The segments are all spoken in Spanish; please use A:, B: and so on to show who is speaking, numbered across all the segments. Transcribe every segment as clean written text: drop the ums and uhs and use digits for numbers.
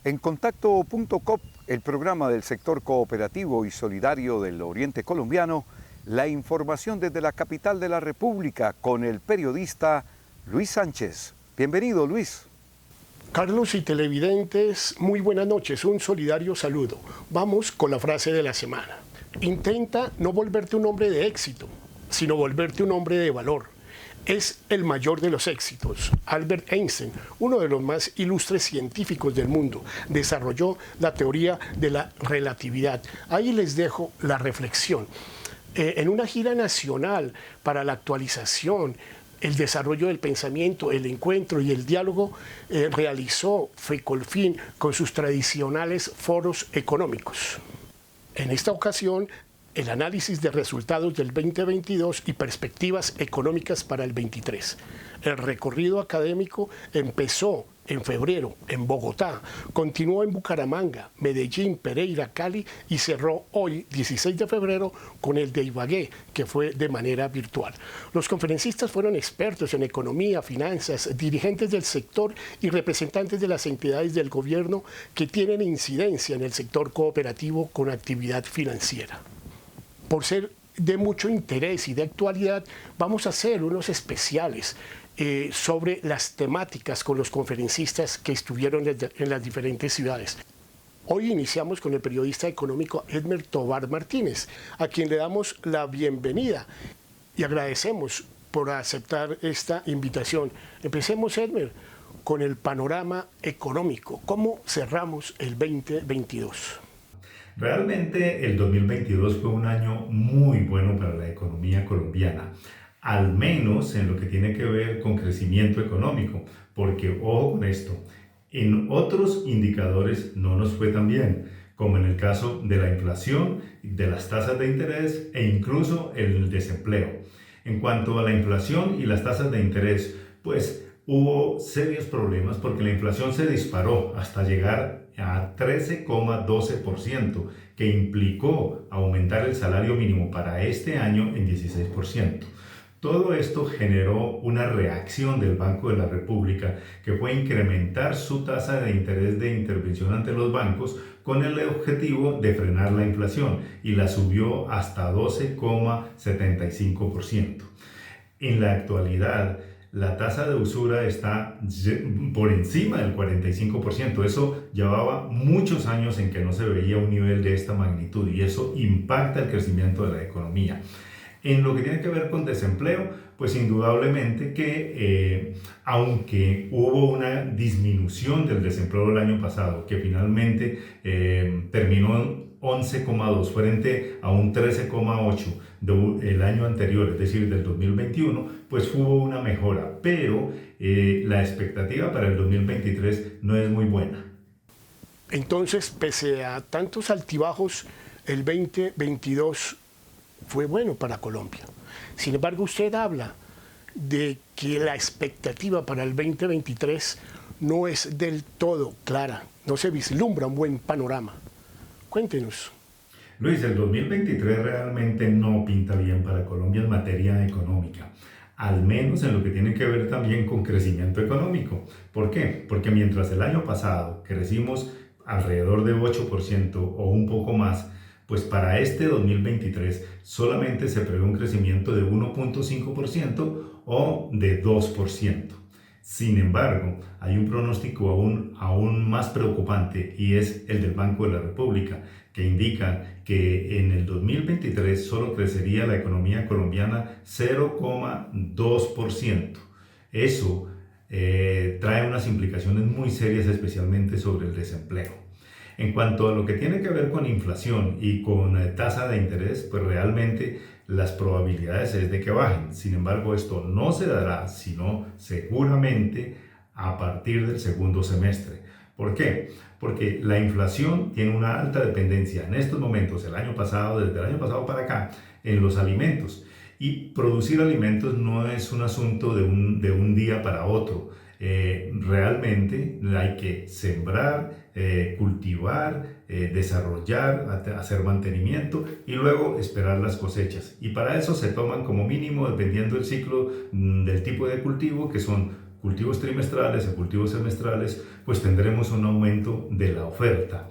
A: En Contacto.com, el programa del sector cooperativo y solidario del Oriente Colombiano, la información desde la capital de la República con el periodista Luis Sánchez. Bienvenido, Luis.
B: Carlos y televidentes, muy buenas noches, un solidario saludo. Vamos con la frase de la semana. Intenta no volverte un hombre de éxito, sino volverte un hombre de valor. Es el mayor de los éxitos. Albert Einstein, uno de los más ilustres científicos del mundo, desarrolló la teoría de la relatividad. Ahí les dejo la reflexión. En una gira nacional para la actualización, el desarrollo del pensamiento, el encuentro y el diálogo, realizó FECOLFIN con sus tradicionales foros económicos. En esta ocasión, el análisis de resultados del 2022 y perspectivas económicas para el 23. El recorrido académico empezó en febrero en Bogotá, continuó en Bucaramanga, Medellín, Pereira, Cali y cerró hoy, 16 de febrero, con el de Ibagué, que fue de manera virtual. Los conferencistas fueron expertos en economía, finanzas, dirigentes del sector y representantes de las entidades del gobierno que tienen incidencia en el sector cooperativo con actividad financiera. Por ser de mucho interés y de actualidad, vamos a hacer unos especiales sobre las temáticas con los conferencistas que estuvieron en las diferentes ciudades. Hoy iniciamos con el periodista económico Edmer Tovar Martínez, a quien le damos la bienvenida y agradecemos por aceptar esta invitación. Empecemos, Edmer, con el panorama económico. ¿Cómo cerramos el 2022?
C: Realmente el 2022 fue un año muy bueno para la economía colombiana, al menos en lo que tiene que ver con crecimiento económico, porque ojo con esto, en otros indicadores no nos fue tan bien, como en el caso de la inflación, de las tasas de interés e incluso el desempleo. En cuanto a la inflación y las tasas de interés, pues hubo serios problemas porque la inflación se disparó hasta llegar a 13,12%, que implicó aumentar el salario mínimo para este año en 16%. Todo esto generó una reacción del Banco de la República, que fue incrementar su tasa de interés de intervención ante los bancos con el objetivo de frenar la inflación y la subió hasta 12,75%. En la actualidad, la tasa de usura está por encima del 45%. Eso llevaba muchos años en que no se veía un nivel de esta magnitud y eso impacta el crecimiento de la economía. En lo que tiene que ver con desempleo, pues indudablemente que aunque hubo una disminución del desempleo del año pasado, que finalmente terminó en 11,2 frente a un 13,8 del año anterior, es decir, del 2021, pues hubo una mejora, pero la expectativa para el 2023 no es muy buena.
B: Entonces, pese a tantos altibajos, el 2022 fue bueno para Colombia. Sin embargo, usted habla de que la expectativa para el 2023 no es del todo clara, no se vislumbra un buen panorama. Cuéntenos.
C: Luis, el 2023 realmente no pinta bien para Colombia en materia económica, al menos en lo que tiene que ver también con crecimiento económico. ¿Por qué? Porque mientras el año pasado crecimos alrededor de 8% o un poco más, pues para este 2023 solamente se prevé un crecimiento de 1,5% o de 2%. Sin embargo, hay un pronóstico aún más preocupante y es el del Banco de la República, que indica que en el 2023 solo crecería la economía colombiana 0,2%. Eso trae unas implicaciones muy serias, especialmente sobre el desempleo. En cuanto a lo que tiene que ver con inflación y con tasa de interés, pues realmente las probabilidades es de que bajen. Sin embargo, esto no se dará, sino seguramente a partir del segundo semestre. ¿Por qué? Porque la inflación tiene una alta dependencia en estos momentos, desde el año pasado para acá, en los alimentos. Y producir alimentos no es un asunto de un día para otro. Realmente hay que sembrar, cultivar, desarrollar, hacer mantenimiento y luego esperar las cosechas. Y para eso se toman como mínimo, dependiendo del ciclo del tipo de cultivo, que son cultivos trimestrales y cultivos semestrales, pues tendremos un aumento de la oferta.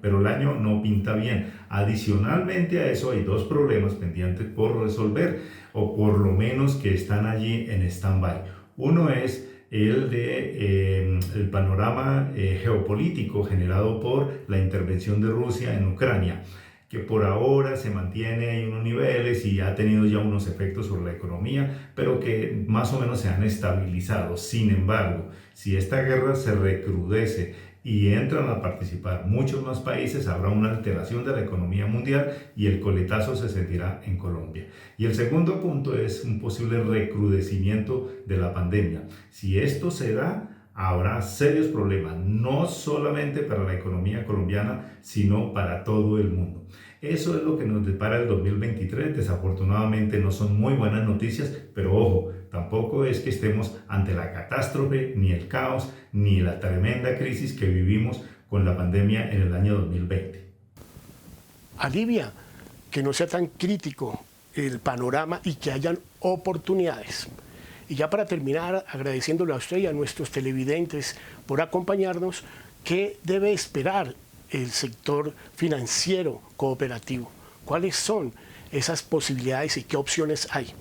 C: Pero el año no pinta bien. Adicionalmente a eso hay dos problemas pendientes por resolver, o por lo menos que están allí en stand-by. Uno es el panorama geopolítico generado por la intervención de Rusia en Ucrania, que por ahora se mantiene en unos niveles y ha tenido ya unos efectos sobre la economía, pero que más o menos se han estabilizado. Sin embargo, si esta guerra se recrudece y entran a participar muchos más países, habrá una alteración de la economía mundial y el coletazo se sentirá en Colombia. Y el segundo punto es un posible recrudecimiento de la pandemia. Si esto se da, habrá serios problemas, no solamente para la economía colombiana, sino para todo el mundo. Eso es lo que nos depara el 2023. Desafortunadamente no son muy buenas noticias, pero ojo, tampoco es que estemos ante la catástrofe, ni el caos, ni la tremenda crisis que vivimos con la pandemia en el año 2020.
B: Alivia que no sea tan crítico el panorama y que hayan oportunidades. Y ya para terminar, agradeciéndole a usted y a nuestros televidentes por acompañarnos, ¿qué debe esperar el sector financiero cooperativo? ¿Cuáles son esas posibilidades y qué opciones hay?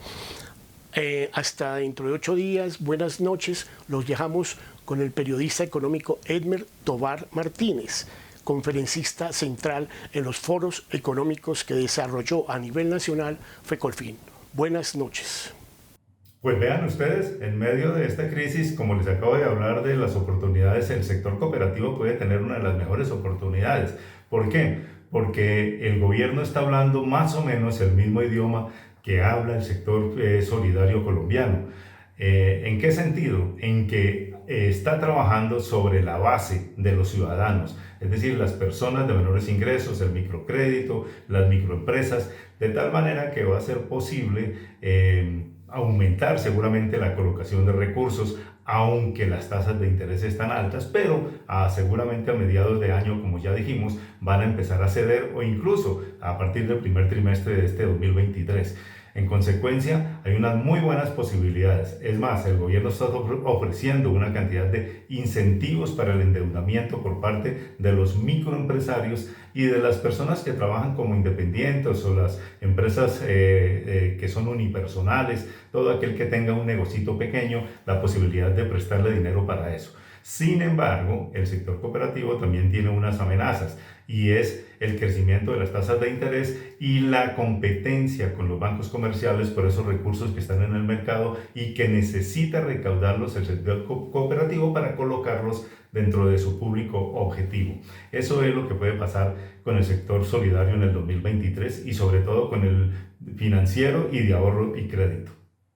B: Hasta dentro de 8 días, buenas noches, los dejamos con el periodista económico Edmer Tovar Martínez, conferencista central en los foros económicos que desarrolló a nivel nacional FECOLFIN. Buenas noches.
C: Pues vean ustedes, en medio de esta crisis, como les acabo de hablar de las oportunidades, el sector cooperativo puede tener una de las mejores oportunidades. ¿Por qué? Porque el gobierno está hablando más o menos el mismo idioma que habla el sector solidario colombiano. ¿En qué sentido? En que está trabajando sobre la base de los ciudadanos, es decir, las personas de menores ingresos, el microcrédito, las microempresas, de tal manera que va a ser posible aumentar seguramente la colocación de recursos, aunque las tasas de interés están altas, pero seguramente a mediados de año, como ya dijimos, van a empezar a ceder, o incluso a partir del primer trimestre de este 2023. En consecuencia, hay unas muy buenas posibilidades. Es más, el gobierno está ofreciendo una cantidad de incentivos para el endeudamiento por parte de los microempresarios y de las personas que trabajan como independientes o las empresas que son unipersonales, todo aquel que tenga un negocito pequeño, la posibilidad de prestarle dinero para eso. Sin embargo, el sector cooperativo también tiene unas amenazas, y es el crecimiento de las tasas de interés y la competencia con los bancos comerciales por esos recursos que están en el mercado y que necesita recaudarlos el sector cooperativo para colocarlos dentro de su público objetivo. Eso es lo que puede pasar con el sector solidario en el 2023 y sobre todo con el financiero y de ahorro y crédito.